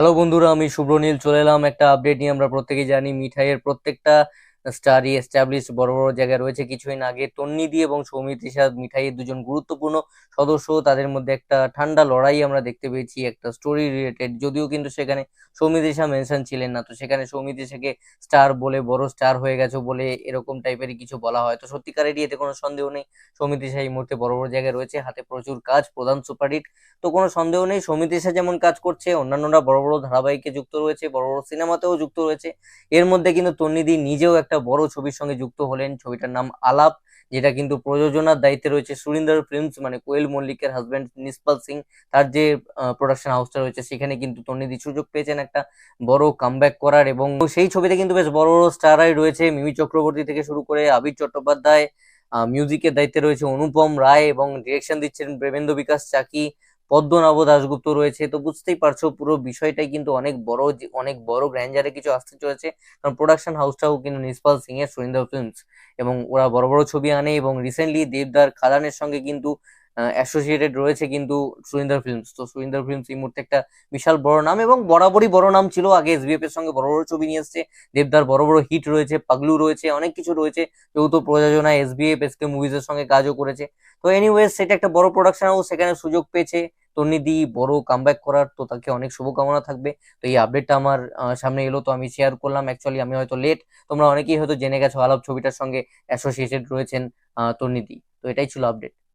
Hello বন্ধুরা, আমি শুভ্রনীল চলে এলাম একটা আপডেট নিয়ে। আমরা প্রত্যেকেই জানি মিঠাইয়ের প্রত্যেকটা স্টারই এস্টাবলিশ বড় বড় জায়গায় রয়েছে। কিছুদিন আগে তন্নিদি এবং সৌমিত্রিষা মিঠাইয়ের দুজন গুরুত্বপূর্ণ সদস্য, তাদের মধ্যে একটা ঠান্ডা লড়াই আমরা দেখতে পেয়েছি, একটা স্টোরি রিলেটেড। যদিও কিন্তু সেখানে সৌমিত্রিষা মেনশন ছিলেন না, তো সেখানে সৌমিত্রিষাকে স্টার বলে, বড় স্টার হয়ে গেছো বলে এরকম টাইপেরই কিছু বলা হয়। তো সত্যিকারেরই এতে কোনো সন্দেহ নেই, সৌমিত্রিষা এই মুহূর্তে বড় বড় জায়গায় রয়েছে, হাতে প্রচুর কাজ, প্রধান সুপারহিট। তো কোনো সন্দেহ নেই, সৌমিত্রিষা যেমন কাজ করছে, অন্যান্যরা বড় বড় ধারাবাহিকে যুক্ত রয়েছে, বড় বড় সিনেমাতেও যুক্ত রয়েছে। এর মধ্যে কিন্তু তন্নিদি নিজেও একটা বড় ছবির সঙ্গে যুক্ত হলেন, ছবিটার নাম আলাপ, যেটা কিন্তু প্রযোজনার দায়িত্বে রয়েছে সুরিন্দর ফিল্মস, মানে কোয়েল মল্লিকের হাজবেন্ড নিসপাল সিং। তার যে প্রোডাকশন হাউসটা রয়েছে, সেখানে কিন্তু তন্নিদি সুযোগ পেয়েছেন একটা বড় কামব্যাক করার। এবং সেই ছবিতে কিন্তু বেশ বড় বড় স্টাররাই রয়েছে, মিমি চক্রবর্তী থেকে শুরু করে আবির চট্টোপাধ্যায়, মিউজিকের দায়িত্বে রয়েছে অনুপম রায়, এবং ডিরেকশন দিচ্ছেন প্রেমেন্দ্র বিকাশ চাকি, পদ্মনাভ দাশগুপ্ত রয়েছে। তো বুঝতেই পারছো পুরো বিষয়টাই কিন্তু অনেক বড়, অনেক বড় গ্র্যান্ডারে কিছু আসতে চলেছে। কারণ প্রোডাকশন হাউসটাও কিন্তু নিসপাল সিং এর, সুরিন্দর ফিল্মস, এবং ওরা বড় বড় ছবি আনে। এবং রিসেন্টলি দেবদার খাদানের সঙ্গে কিন্তু অ্যাসোসিয়েটেড রয়েছে কিন্তু সুরিন্দর ফিল্মস। তো সুরিন্দর ফিল্মস এই মুহূর্তে একটা বিশাল বড় নাম, এবং বরাবরই বড় নাম ছিল। আগে এসবিএফ এর সঙ্গে বড় বড় ছবি নিয়ে এসছে, দেবদার বড় বড় হিট রয়েছে, পাগলু রয়েছে, অনেক কিছু রয়েছে। যৌথ প্রযোজনায় এসবিএফ এসকে মুভিজ এর সঙ্গে কাজও করেছে। তো এনিওয়েজ, সেটা একটা বড় প্রোডাকশন হাউস, সেখানে সুযোগ পেয়েছে তন্নিদি বড় কামব্যাক করার। তো তাকে অনেক শুভকামনা থাকবে। তো এই আপডেটটা আমার সামনে এলো, তো আমি শেয়ার করলাম। অ্যাকচুয়ালি আমি হয়তো লেট, তোমরা অনেকেই হয়তো জেনে গেছো আলাপ ছবিটার সঙ্গে অ্যাসোসিয়েটেড রয়েছেন তন্নিদি। তো এটাই ছিল আপডেট।